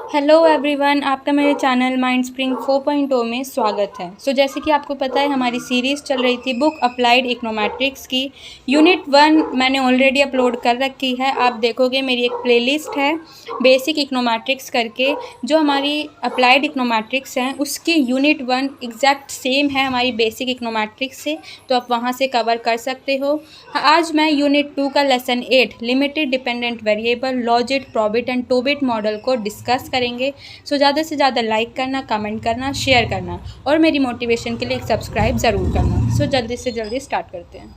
Hello everyone, आपका मेरे channel mind spring 4.0 में स्वागत है। जैसे कि आपको पता है, हमारी सीरीज़ चल रही थी बुक अप्लाइड इकोनोमेट्रिक्स की। यूनिट 1 मैंने ऑलरेडी अपलोड कर रखी है। आप देखोगे मेरी एक प्लेलिस्ट है बेसिक इकोनोमेट्रिक्स करके, जो हमारी अप्लाइड इकोनोमेट्रिक्स है उसकी यूनिट 1 एग्जैक्ट सेम है हमारी बेसिक इकोनोमेट्रिक्स से, तो आप वहाँ से कवर कर सकते हो। आज मैं यूनिट 2 का lesson 8 limited dependent variable, logit, probit and tobit model को डिस्कस करेंगे। ज़्यादा से ज़्यादा लाइक करना, कमेंट करना, शेयर करना और मेरी मोटिवेशन के लिए एक सब्सक्राइब ज़रूर करना। जल्दी से जल्दी स्टार्ट करते हैं।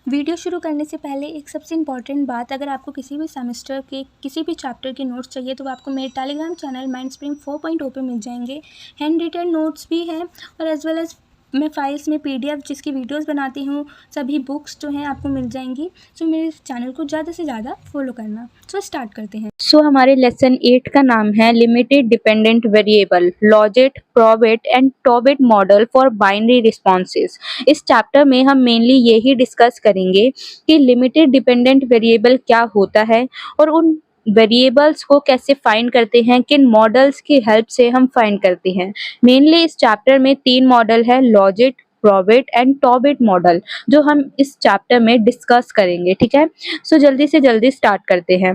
वीडियो शुरू करने से पहले एक सबसे इम्पॉर्टेंट बात, अगर आपको किसी भी सेमेस्टर के किसी भी चैप्टर के नोट्स चाहिए तो आपको मेरे टेलीग्राम चैनल माइंड स्प्रिंग 4.0 पे मिल जाएंगे। हैंड रिटन नोट्स भी हैं और एज वेल एज मैं फाइल्स में PDF जिसकी वीडियोस बनाती हूँ, सभी बुक्स जो हैं आपको मिल जाएंगी। मेरे चैनल को ज़्यादा से ज़्यादा फॉलो करना। स्टार्ट करते हैं। हमारे लेसन 8 का नाम है limited dependent variable, logit, probit and tobit model for binary responses. इस चैप्टर में हम मेनली यही डिस्कस करेंगे कि लिमिटेड डिपेंडेंट वेरिएबल क्या होता है और उन वेरिएबल्स को कैसे फाइंड करते हैं, किन मॉडल्स की हेल्प से हम फाइंड करते हैं। मेनली इस चैप्टर में 3 मॉडल है, लॉजिट, प्रोबिट एंड टोबिट मॉडल, जो हम इस चैप्टर में डिस्कस करेंगे। ठीक है, जल्दी से जल्दी स्टार्ट करते हैं।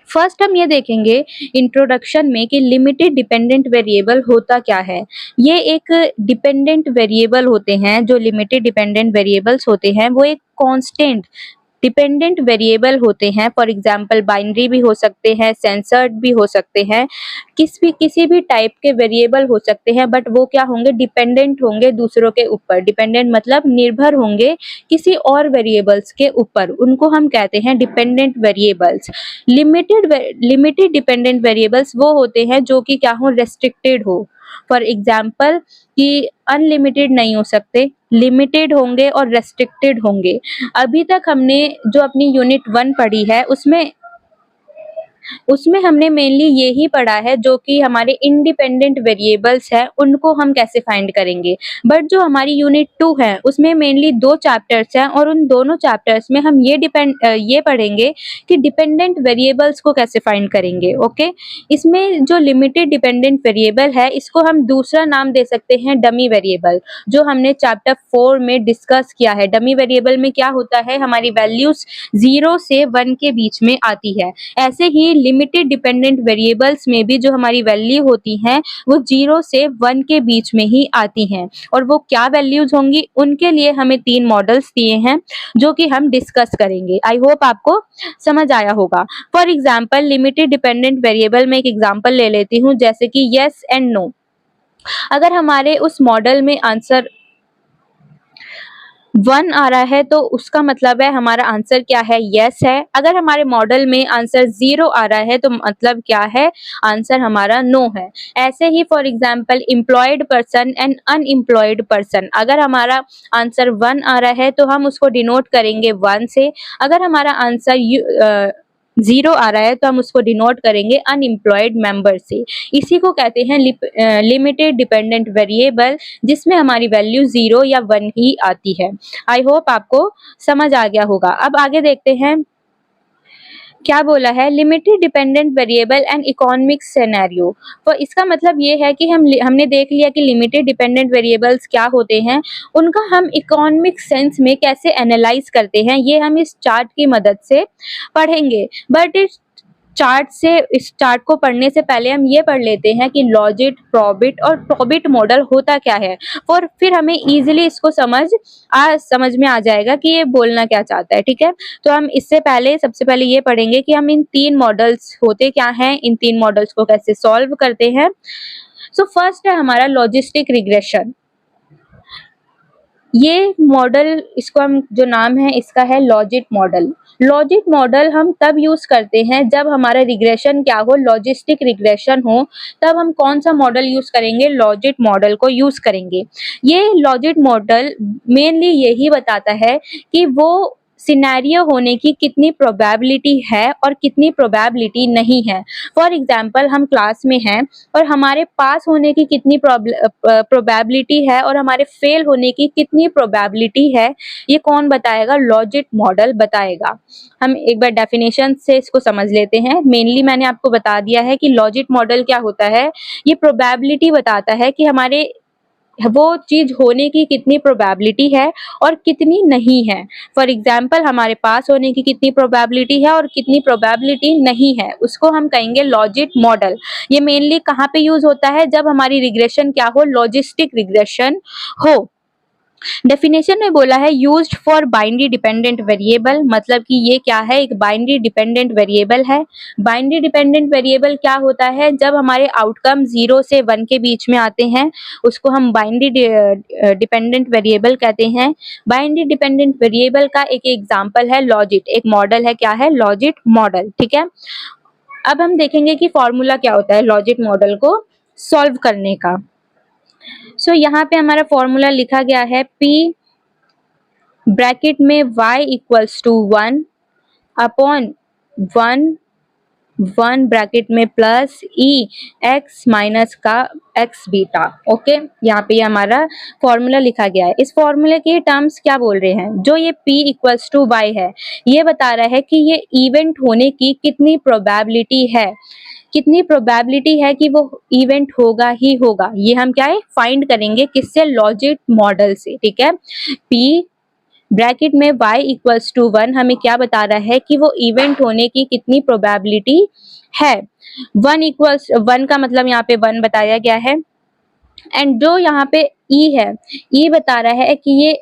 फर्स्ट हम ये देखेंगे इंट्रोडक्शन में कि लिमिटेड डिपेंडेंट वेरिएबल होता क्या है। ये एक डिपेंडेंट वेरिएबल होते हैं, जो लिमिटेड डिपेंडेंट वेरिएबल्स होते हैं वो एक कांस्टेंट डिपेंडेंट वेरिएबल होते हैं। फॉर एग्जांपल बाइनरी भी हो सकते हैं, सेंसर्ड भी हो सकते हैं, किसी भी टाइप के वेरिएबल हो सकते हैं, बट वो क्या होंगे, डिपेंडेंट होंगे दूसरों के ऊपर। डिपेंडेंट मतलब निर्भर होंगे किसी और वेरिएबल्स के ऊपर, उनको हम कहते हैं dependent variables. Limited dependent variables वो होते हैं जो कि क्या हो, रेस्ट्रिक्टेड हो। फॉर एग्जाम्पल कि अनलिमिटेड नहीं हो सकते, लिमिटेड होंगे और रेस्ट्रिक्टेड होंगे। अभी तक हमने जो अपनी यूनिट 1 पढ़ी है उसमें हमने मेनली यही पढ़ा है, जो कि हमारे इंडिपेंडेंट वेरिएबल्स हैं उनको हम कैसे फाइंड करेंगे। बट जो हमारी यूनिट 2 है उसमें मेनली 2 चैप्टर्स हैं और उन दोनों चैप्टर्स में हम ये पढ़ेंगे कि डिपेंडेंट वेरिएबल्स को कैसे फाइंड करेंगे। ओके, इसमें जो लिमिटेड डिपेंडेंट वेरिएबल है इसको हम दूसरा नाम दे सकते हैं डमी वेरिएबल, जो हमने चैप्टर 4 में डिस्कस किया है। डमी वेरिएबल में क्या होता है, हमारी वैल्यूज 0 से 1 के बीच में आती है। ऐसे ही लिमिटेड डिपेंडेंट वेरिएबल्स में भी जो हमारी वैल्यू होती हैं वो 0 से 1 के बीच में ही आती हैं। और वो क्या वैल्यूज होंगी, उनके लिए हमें 3 मॉडल्स दिए हैं जो कि हम डिस्कस करेंगे। आई होप आपको समझ आया होगा। For example limited dependent variable में एक एग्जाम्पल ले लेती हूँ, जैसे कि यस एंड नो। अगर हमारे उस मॉडल में आंसर 1 आ रहा है तो उसका मतलब है हमारा आंसर क्या है, यस है। अगर हमारे मॉडल में आंसर 0 आ रहा है तो मतलब क्या है, आंसर हमारा नो है। ऐसे ही for example employed person and unemployed person, अगर हमारा आंसर 1 आ रहा है तो हम उसको डिनोट करेंगे 1 से। अगर हमारा आंसर 0 आ रहा है तो हम उसको डिनोट करेंगे अनएम्प्लॉयड मेंबर से। इसी को कहते हैं लिमिटेड डिपेंडेंट वेरिएबल, जिसमें हमारी वैल्यू 0 या 1 ही आती है। आई होप आपको समझ आ गया होगा। अब आगे देखते हैं क्या बोला है, limited dependent variable and economic scenario. तो इसका मतलब ये है कि हमने देख लिया कि लिमिटेड डिपेंडेंट वेरिएबल्स क्या होते हैं, उनका हम इकोनॉमिक सेंस में कैसे एनालाइज करते हैं, ये हम इस चार्ट की मदद से पढ़ेंगे। बट इस चार्ट को पढ़ने से पहले हम ये पढ़ लेते हैं कि लॉजिट, प्रोबिट और टोबिट मॉडल होता क्या है, और फिर हमें इजीली इसको समझ में आ जाएगा कि ये बोलना क्या चाहता है। ठीक है, तो हम इससे पहले सबसे पहले ये पढ़ेंगे कि हम इन 3 मॉडल्स होते क्या हैं, इन 3 मॉडल्स को कैसे सॉल्व करते हैं। फर्स्ट है हमारा लॉजिस्टिक रिग्रेशन। ये मॉडल, इसको हम जो नाम है इसका है लॉजिट मॉडल। लॉजिट मॉडल हम तब यूज करते हैं जब हमारा रिग्रेशन क्या हो, लॉजिस्टिक रिग्रेशन हो, तब हम कौन सा मॉडल यूज करेंगे, लॉजिट मॉडल को यूज करेंगे। ये लॉजिट मॉडल मेनली यही बताता है कि वो सिनेरियो होने की कितनी प्रोबेबिलिटी है और कितनी प्रोबेबिलिटी नहीं है। फॉर एग्जांपल हम क्लास में हैं और हमारे पास होने की कितनी प्रोबेबिलिटी है और हमारे फेल होने की कितनी प्रोबेबिलिटी है, ये कौन बताएगा? लॉजिक मॉडल बताएगा। हम एक बार डेफिनेशन से इसको समझ लेते हैं। मेनली मैंने आपको बता दिया है कि लॉजिक मॉडल क्या होता है। ये प्रोबेबिलिटी बताता है कि हमारे वो चीज होने की कितनी प्रोबेबिलिटी है और कितनी नहीं है। फॉर एग्जाम्पल हमारे पास होने की कितनी प्रोबेबिलिटी है और कितनी प्रोबेबिलिटी नहीं है, उसको हम कहेंगे लॉजिक मॉडल। ये मेनली कहाँ पे यूज होता है? जब हमारी रिग्रेशन क्या हो? लॉजिस्टिक रिग्रेशन हो। डेफिनेशन में बोला है used for binary dependent variable, मतलब कि ये क्या है? एक बाइनरी डिपेंडेंट वेरिएबल है। बाइनरी डिपेंडेंट वेरिएबल क्या होता है? जब हमारे आउटकम 0 से 1 के बीच में आते हैं, उसको हम बाइनरी डिपेंडेंट वेरिएबल कहते हैं। बाइनरी डिपेंडेंट वेरिएबल का एक एग्जांपल है लॉजिक, एक मॉडल है। क्या है? Logic model. ठीक है, अब हम देखेंगे कि फॉर्मूला क्या होता है लॉजिक मॉडल को सॉल्व करने का। यहाँ पे हमारा फॉर्मूला लिखा गया है P ब्रैकेट में y equals to 1 upon 1 bracket में प्लस ई x माइनस का x बीटा। ओके, यहाँ पे हमारा फॉर्मूला लिखा गया है। इस फॉर्मूले के टर्म्स क्या बोल रहे हैं? जो ये p इक्वल्स टू y है, ये बता रहा है कि ये इवेंट होने की कितनी प्रोबेबिलिटी है, कितनी प्रोबेबिलिटी है कि वो इवेंट होगा ही होगा। ये हम क्या है? फाइंड करेंगे किससे? लॉजिक मॉडल से। ठीक है, p ब्रैकेट में y इक्वल्स टू 1 हमें क्या बता रहा है कि वो इवेंट होने की कितनी प्रोबेबिलिटी है। 1 का मतलब यहाँ पे 1 बताया गया है। एंड जो यहाँ पे e है, e बता रहा है कि ये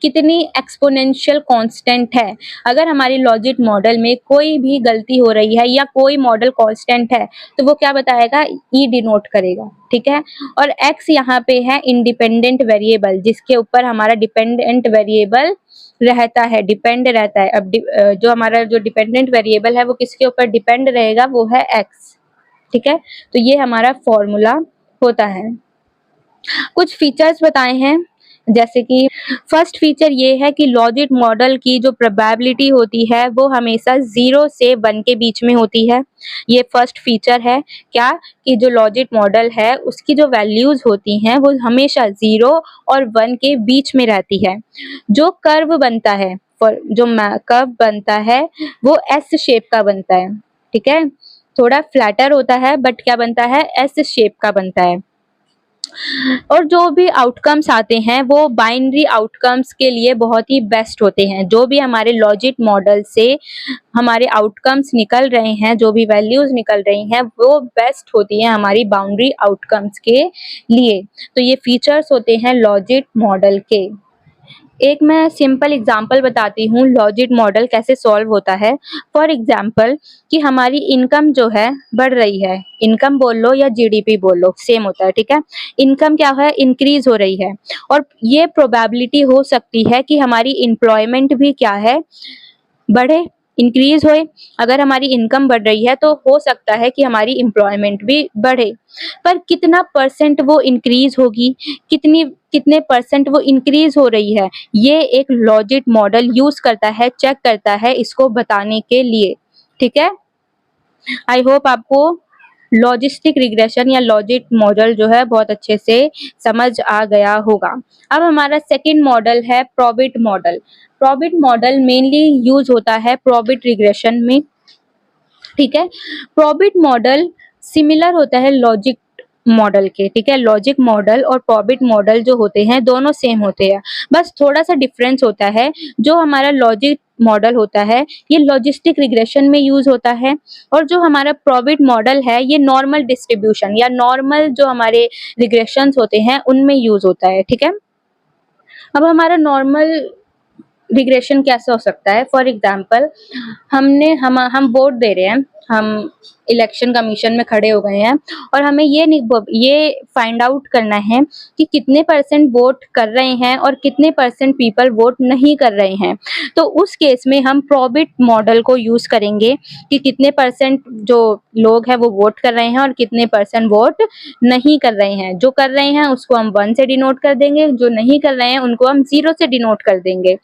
कितनी एक्सपोनेंशियल कांस्टेंट है। अगर हमारी लॉजिक मॉडल में कोई भी गलती हो रही है या कोई मॉडल कांस्टेंट है, तो वो क्या बताएगा? ई डिनोट करेगा। ठीक है, और x यहाँ पे है इंडिपेंडेंट वेरिएबल, जिसके ऊपर हमारा डिपेंडेंट वेरिएबल रहता है, डिपेंड रहता है। अब जो हमारा जो डिपेंडेंट वेरिएबल है वो किसके ऊपर डिपेंड रहेगा? वो है x। ठीक है, तो ये हमारा फॉर्मूला होता है। कुछ फीचर्स बताए हैं, जैसे कि फर्स्ट फीचर ये है कि लॉजिक मॉडल की जो प्रोबेबिलिटी होती है वो हमेशा 0 से 1 के बीच में होती है। ये फर्स्ट फीचर है। क्या? कि जो लॉजिक मॉडल है उसकी जो वैल्यूज होती हैं वो हमेशा 0 और 1 के बीच में रहती है। जो कर्व बनता है, जो कर्व बनता है वो एस शेप का बनता है। ठीक है, थोड़ा फ्लैटर होता है बट क्या बनता है? एस शेप का बनता है। और जो भी आउटकम्स आते हैं वो बाइनरी आउटकम्स के लिए बहुत ही बेस्ट होते हैं। जो भी हमारे लॉजिक मॉडल से हमारे आउटकम्स निकल रहे हैं, जो भी वैल्यूज निकल रही हैं, वो बेस्ट होती हैं हमारी बाउंड्री आउटकम्स के लिए। तो ये फीचर्स होते हैं लॉजिक मॉडल के। एक मैं सिंपल एग्जांपल बताती हूँ लॉजिक मॉडल कैसे सॉल्व होता है। फॉर एग्जांपल कि हमारी इनकम जो है बढ़ रही है, इनकम बोल लो या जीडीपी बोल लो, सेम होता है। ठीक है, इनकम क्या है? इंक्रीज हो रही है, और ये प्रोबेबिलिटी हो सकती है कि हमारी एम्प्लॉयमेंट भी क्या है? बढ़े, इंक्रीज होए। अगर हमारी इनकम बढ़ रही है तो हो सकता है कि हमारी एम्प्लॉयमेंट भी बढ़े, पर कितना परसेंट वो इंक्रीज होगी, कितने परसेंट वो इंक्रीज हो रही है, ये एक लॉजिक मॉडल यूज करता है, चेक करता है इसको बताने के लिए। ठीक है, आई होप आपको लॉजिस्टिक रिग्रेशन या लॉजिक मॉडल जो है बहुत अच्छे से समझ आ गया होगा। अब हमारा सेकंड मॉडल है Probit model. Probit model mainly use होता है प्रोबिट रिग्रेशन में। ठीक है, प्रोबिट मॉडल सिमिलर होता है लॉजिक मॉडल के। ठीक है, लॉजिक मॉडल और प्रोबिट मॉडल जो होते हैं दोनों सेम होते हैं, बस थोड़ा सा डिफरेंस होता है। जो हमारा लॉजिक मॉडल होता है ये लॉजिस्टिक रिग्रेशन में यूज होता है, और जो हमारा प्रोबिट मॉडल है ये नॉर्मल डिस्ट्रीब्यूशन या नॉर्मल जो हमारे रिग्रेशंस होते हैं उनमें यूज होता है। ठीक है, अब हमारा नॉर्मल रिग्रेशन कैसे हो सकता है? फॉर एग्जाम्पल हम वोट दे रहे हैं, हम इलेक्शन कमीशन में खड़े हो गए हैं और हमें ये फाइंड आउट करना है कि कितने परसेंट वोट कर रहे हैं और कितने परसेंट पीपल वोट नहीं कर रहे हैं। तो उस केस में हम प्रोबिट मॉडल को यूज करेंगे कि कितने परसेंट जो लोग हैं वो वोट कर रहे हैं और कितने परसेंट वोट नहीं कर रहे हैं। जो कर रहे हैं उसको हम 1 से डिनोट कर देंगे, जो नहीं कर रहे हैं उनको हम 0 से डिनोट कर देंगे।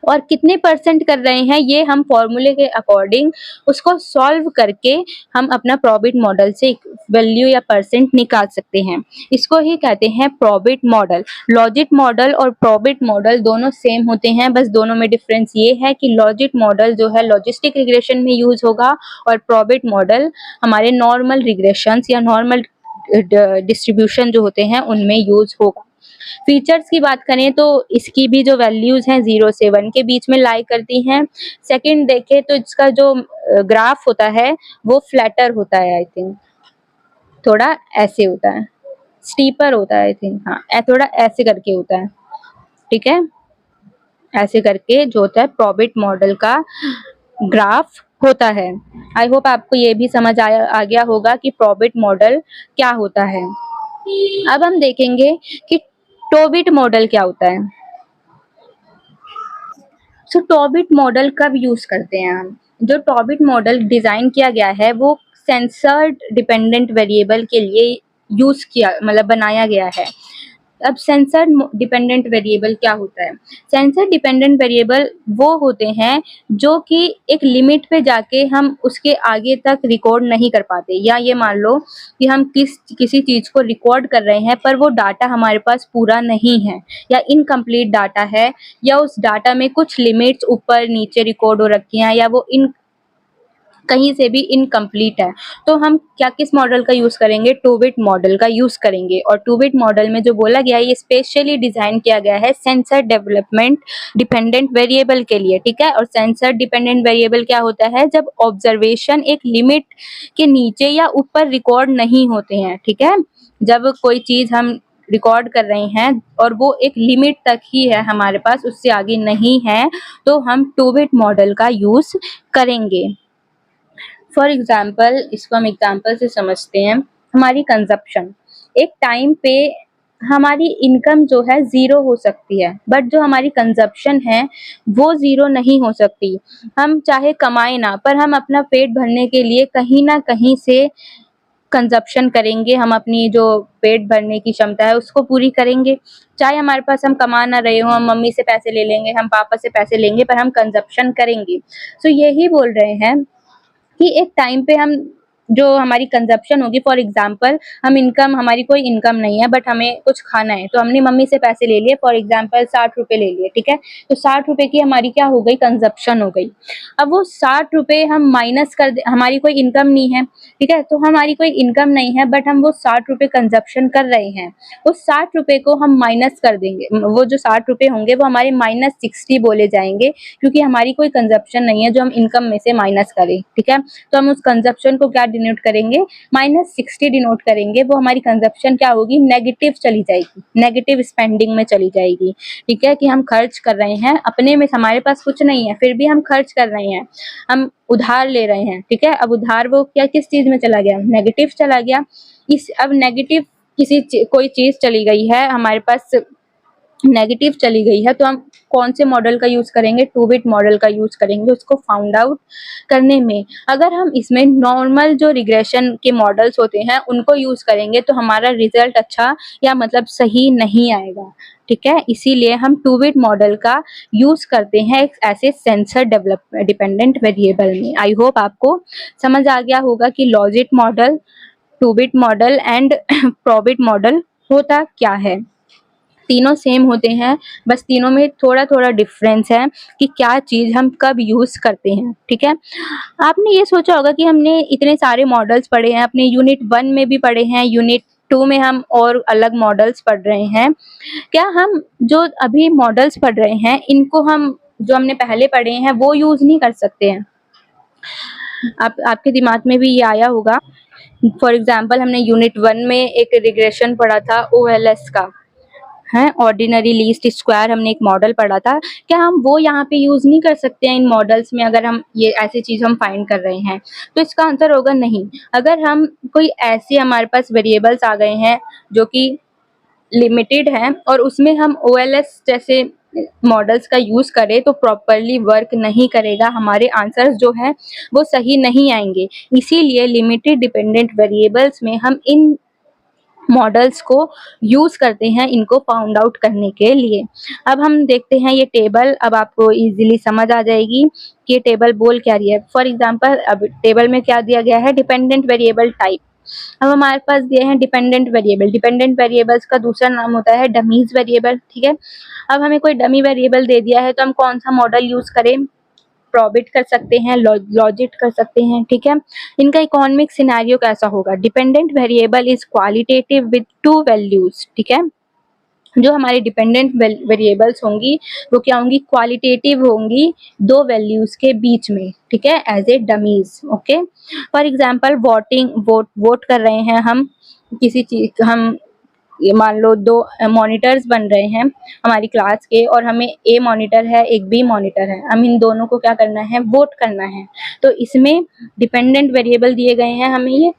और कितने परसेंट कर रहे हैं ये हम फॉर्मूले के अकॉर्डिंग उसको सॉल्व करके हम अपना प्रॉफिट मॉडल से वैल्यू या परसेंट निकाल सकते हैं। इसको ही कहते हैं प्रॉफिट मॉडल। लॉजिक मॉडल और प्रॉफिट मॉडल दोनों सेम होते हैं, बस दोनों में डिफरेंस ये है कि लॉजिक मॉडल जो है लॉजिस्टिक रिग्रेशन में यूज होगा और प्रॉफिट मॉडल हमारे नॉर्मल रिग्रेशंस या नॉर्मल डिस्ट्रीब्यूशन जो होते हैं उनमें यूज होगा। फीचर्स की बात करें तो इसकी भी जो वैल्यूज हैं 0 से 1 के बीच में लाई करती हैं। सेकंड देखें तो इसका जो ग्राफ होता है वो फ्लैटर होता है, आई थिंक थोड़ा ऐसे होता है, स्टीपर होता है आई थिंक, हाँ थोड़ा ऐसे करके होता है, ठीक है, ऐसे करके जो होता है प्रॉफिट मॉडल का ग्राफ होता है। आई होप आपको ये भी समझ आ गया होगा कि प्रॉफिट मॉडल क्या होता है। अब हम देखेंगे कि टोबिट मॉडल क्या होता है। सो टॉबिट मॉडल कब यूज करते हैं हम? जो टॉबिट मॉडल डिजाइन किया गया है वो सेंसर्ड डिपेंडेंट वेरिएबल के लिए यूज किया मतलब बनाया गया है। अब सेंसर डिपेंडेंट वेरिएबल क्या होता है? सेंसर डिपेंडेंट वेरिएबल वो होते हैं जो कि एक लिमिट पे जाके हम उसके आगे तक रिकॉर्ड नहीं कर पाते, या ये मान लो कि हम किसी चीज को रिकॉर्ड कर रहे हैं पर वो डाटा हमारे पास पूरा नहीं है या इनकम्प्लीट डाटा है, या उस डाटा में कुछ लिमिट्स ऊपर नीचे रिकॉर्ड हो रखी हैं, या वो इन कहीं से भी इनकम्प्लीट है, तो हम क्या किस मॉडल का यूज करेंगे? टूबिट मॉडल का यूज करेंगे। और टूबिट मॉडल में जो बोला गया है ये स्पेशली डिजाइन किया गया है सेंसर डेवलपमेंट डिपेंडेंट वेरिएबल के लिए, ठीक है। और सेंसर डिपेंडेंट वेरिएबल क्या होता है? जब ऑब्जर्वेशन एक लिमिट के नीचे या ऊपर रिकॉर्ड नहीं होते हैं, ठीक है। जब कोई चीज हम रिकॉर्ड कर रहे हैं और वो एक लिमिट तक ही है हमारे पास, उससे आगे नहीं है, तो हम टूबिट मॉडल का यूज करेंगे। फॉर एग्जाम्पल, इसको हम एग्जाम्पल से समझते हैं। हमारी कंजप्शन, एक टाइम पे हमारी इनकम जो है जीरो हो सकती है, बट जो हमारी कंजप्शन है वो जीरो नहीं हो सकती। हम चाहे कमाए ना, पर हम अपना पेट भरने के लिए कहीं ना कहीं से कंजप्शन करेंगे। हम अपनी जो पेट भरने की क्षमता है उसको पूरी करेंगे। चाहे हमारे पास हम कमा ना रहे हो, हम मम्मी से पैसे ले लेंगे, हम पापा से पैसे लेंगे, पर हम कंजप्शन करेंगे। सो यही बोल रहे हैं कि एक टाइम पे हम जो हमारी कंजप्शन होगी, फॉर एग्जांपल हम इनकम, हमारी कोई इनकम नहीं है बट हमें कुछ खाना है, तो हमने मम्मी से पैसे ले लिए, फॉर एग्जांपल 60 रुपए ले लिए, ठीक है। तो 60 रुपए की हमारी क्या हो गई? कंजप्शन हो गई। अब वो 60 रुपए हम माइनस कर दे, हमारी कोई इनकम नहीं है, ठीक है, तो हमारी कोई इनकम नहीं है बट हम वो 60 रुपए कंजप्शन कर रहे हैं। उस 60 रुपए को हम माइनस कर देंगे, वो जो 60 रुपए होंगे वो हमारे -60 बोले जाएंगे, क्योंकि हमारी कोई कंजप्शन नहीं है जो हम इनकम में से माइनस करें, ठीक है। तो हम उस कंजप्शन को क्या डिनोट करेंगे? -60 डिनोट करेंगे। वो हमारी कंजप्शन क्या होगी? नेगेटिव चली जाएगी, नेगेटिव स्पेंडिंग में चली जाएगी, ठीक है, कि हम खर्च कर रहे हैं अपने में, हमारे पास कुछ नहीं है फिर भी हम खर्च कर रहे हैं, हम उधार ले रहे हैं, ठीक है। अब उधार वो क्या किस चीज में चला गया? नेगेटिव चला गया। इस अब नेगेटिव कोई चीज चली गई है हमारे पास, नेगेटिव चली गई है, तो हम कौन से मॉडल का यूज करेंगे? टूबिट मॉडल का यूज करेंगे उसको फाउंड आउट करने में। अगर हम इसमें नॉर्मल जो रिग्रेशन के मॉडल्स होते हैं उनको यूज करेंगे तो हमारा रिजल्ट अच्छा या मतलब सही नहीं आएगा, ठीक है। इसीलिए हम टूबिट मॉडल का यूज करते हैं एक ऐसे सेंसर डेवलप डिपेंडेंट वेरिएबल में। आई होप आपको समझ आ गया होगा कि logit model, tobit model and probit model होता क्या है। तीनों सेम होते हैं, बस तीनों में थोड़ा थोड़ा डिफरेंस है कि क्या चीज हम कब यूज करते हैं, ठीक है। आपने ये सोचा होगा कि हमने इतने सारे मॉडल्स पढ़े हैं, अपने यूनिट 1 में भी पढ़े हैं, यूनिट 2 में हम और अलग मॉडल्स पढ़ रहे हैं। क्या हम जो अभी मॉडल्स पढ़ रहे हैं इनको हम जो हमने पहले पढ़े हैं वो यूज नहीं कर सकते हैं? आपके दिमाग में भी ये आया होगा। फॉर एग्जाम्पल, हमने यूनिट 1 में एक रिग्रेशन पढ़ा था OLS का, है ऑर्डिनरी लीस्ट स्क्वायर, हमने एक मॉडल पढ़ा था। क्या हम वो यहाँ पे यूज नहीं कर सकते हैं इन मॉडल्स में, अगर हम ये ऐसी चीज हम फाइंड कर रहे हैं? तो इसका आंसर होगा नहीं। अगर हम कोई ऐसे हमारे पास वेरिएबल्स आ गए हैं जो कि लिमिटेड हैं और उसमें हम OLS जैसे मॉडल्स का यूज करें तो प्रॉपरली वर्क नहीं करेगा, हमारे आंसर्स जो हैं वो सही नहीं आएंगे। इसीलिए लिमिटेड डिपेंडेंट वेरिएबल्स में हम इन मॉडल्स को यूज करते हैं इनको फाउंड आउट करने के लिए। अब हम देखते हैं ये टेबल, अब आपको इजीली समझ आ जाएगी कि ये टेबल बोल क्या रही है। फॉर एग्जांपल अब टेबल में क्या दिया गया है, डिपेंडेंट वेरिएबल टाइप। अब हमारे पास दिए हैं डिपेंडेंट वेरिएबल, डिपेंडेंट वेरिएबल्स का दूसरा नाम होता है डमीज वेरिएबल, ठीक है। अब हमें कोई डमी वेरिएबल दे दिया है तो हम कौन सा मॉडल यूज करें, प्रोबिट कर सकते हैं, लॉजिट कर सकते हैं, ठीक है। इनका इकोनॉमिक सिनेरियो कैसा होगा, dependent variable is qualitative with two values, ठीक है। जो हमारी डिपेंडेंट वेरिएबल्स होंगी वो क्या होंगी, क्वालिटेटिव होंगी, दो वैल्यूज के बीच में, ठीक है, as a dummies, okay. For example vote कर रहे हैं हम किसी चीज, हम ये मान लो दो मॉनिटर्स बन रहे हैं हमारी क्लास के, और हमें ए मॉनिटर है एक बी मॉनिटर है, हम इन दोनों को क्या करना है, वोट करना है। तो इसमें डिपेंडेंट वेरिएबल दिए गए हैं हमें ये,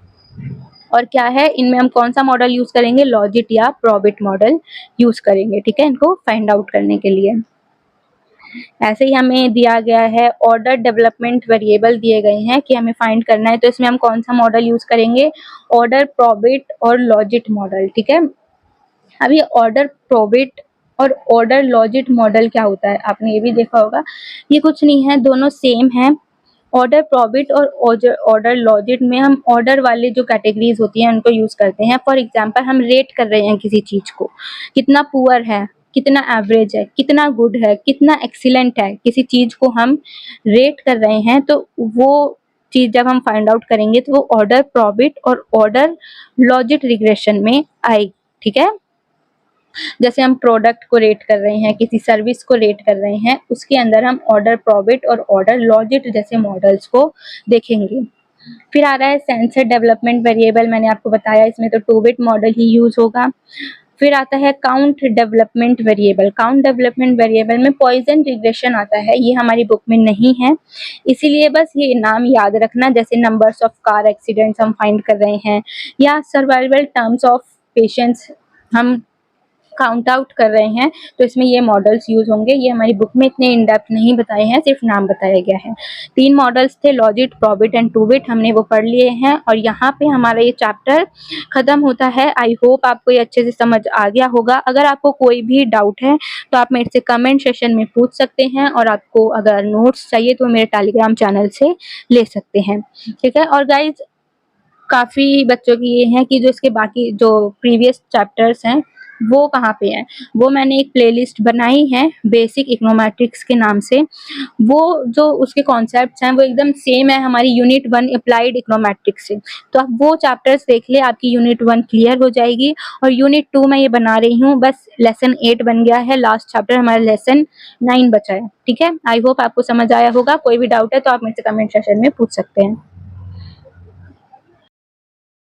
और क्या है इनमें हम कौन सा मॉडल यूज करेंगे, लॉजिट या प्रोबिट मॉडल यूज करेंगे, ठीक है, इनको फाइंड आउट करने के लिए। ऐसे ही हमें दिया गया है ऑर्डर डेवलपमेंट वेरिएबल दिए गए हैं कि हमें फाइंड करना है, तो इसमें हम कौन सा मॉडल यूज करेंगे, ऑर्डर प्रोबिट और लॉजिट मॉडल, ठीक है। अब ये ऑर्डर प्रोबिट और ऑर्डर लॉजिट मॉडल क्या होता है, आपने ये भी देखा होगा, ये कुछ नहीं है, दोनों सेम है। ऑर्डर प्रोबिट और ऑर्डर लॉजिट में हम ऑर्डर वाले जो कैटेगरीज होती हैं उनको यूज करते हैं। फॉर एग्जांपल हम रेट कर रहे हैं किसी चीज को, कितना पुअर है, कितना एवरेज है, कितना गुड है, कितना एक्सीलेंट है, किसी चीज को हम रेट कर रहे हैं, तो वो चीज जब हम फाइंड आउट करेंगे तो वो ऑर्डर प्रोबिट और ऑर्डर लॉजिट रिग्रेशन में आएगी, ठीक है। जैसे हम प्रोडक्ट को रेट कर रहे हैं, किसी सर्विस को रेट कर रहे हैं, उसके अंदर हम ऑर्डर प्रोबिट और ऑर्डर लॉजिट जैसे मॉडल्स को देखेंगे। फिर आ रहा है सेंसर डेवलपमेंट वेरिएबल, मैंने आपको बताया इसमें तो 2-बिट मॉडल ही यूज होगा। फिर आता है count development variable, count development variable में पॉइजन रिग्रेशन आता है, ये हमारी बुक में नहीं है, इसीलिए बस ये नाम याद रखना, जैसे नंबर्स ऑफ कार एक्सीडेंट्स हम फाइंड कर रहे हैं, या सर्वाइवल टर्म्स ऑफ पेशेंट्स हम काउंट आउट कर रहे हैं, तो इसमें ये मॉडल्स यूज होंगे। ये हमारी बुक में इतने इन डेप्थ नहीं बताए हैं, सिर्फ नाम बताया गया है। 3 मॉडल्स थे, लॉजिट, प्रोबिट एंड 2-बिट, हमने वो पढ़ लिए हैं, और यहाँ पे हमारा ये चैप्टर खत्म होता है। आई होप आपको ये अच्छे से समझ आ गया होगा। अगर आपको कोई भी डाउट है तो आप मेरे से कमेंट सेशन में पूछ सकते हैं, और आपको अगर नोट्स चाहिए तो मेरे टेलीग्राम चैनल से ले सकते हैं, ठीक है। और गाइज काफ़ी बच्चों की ये है कि जो इसके बाकी जो प्रीवियस चैप्टर्स हैं वो कहाँ पे हैं, वो मैंने एक प्लेलिस्ट बनाई है बेसिक इकोनोमेट्रिक्स के नाम से। वो जो उसके कॉन्सेप्ट्स हैं वो एकदम सेम है हमारी यूनिट 1 अप्लाइड इकोनोमेट्रिक्स से, तो आप वो चैप्टर्स देख ले, आपकी यूनिट 1 क्लियर हो जाएगी। और यूनिट 2 में ये बना रही हूँ, बस लेसन 8 बन गया है, लास्ट चैप्टर हमारा लेसन 9 बचा है, ठीक है। आई होप आपको समझ आया होगा। कोई भी डाउट है तो आप मेरे से कमेंट सेक्शन में पूछ सकते हैं।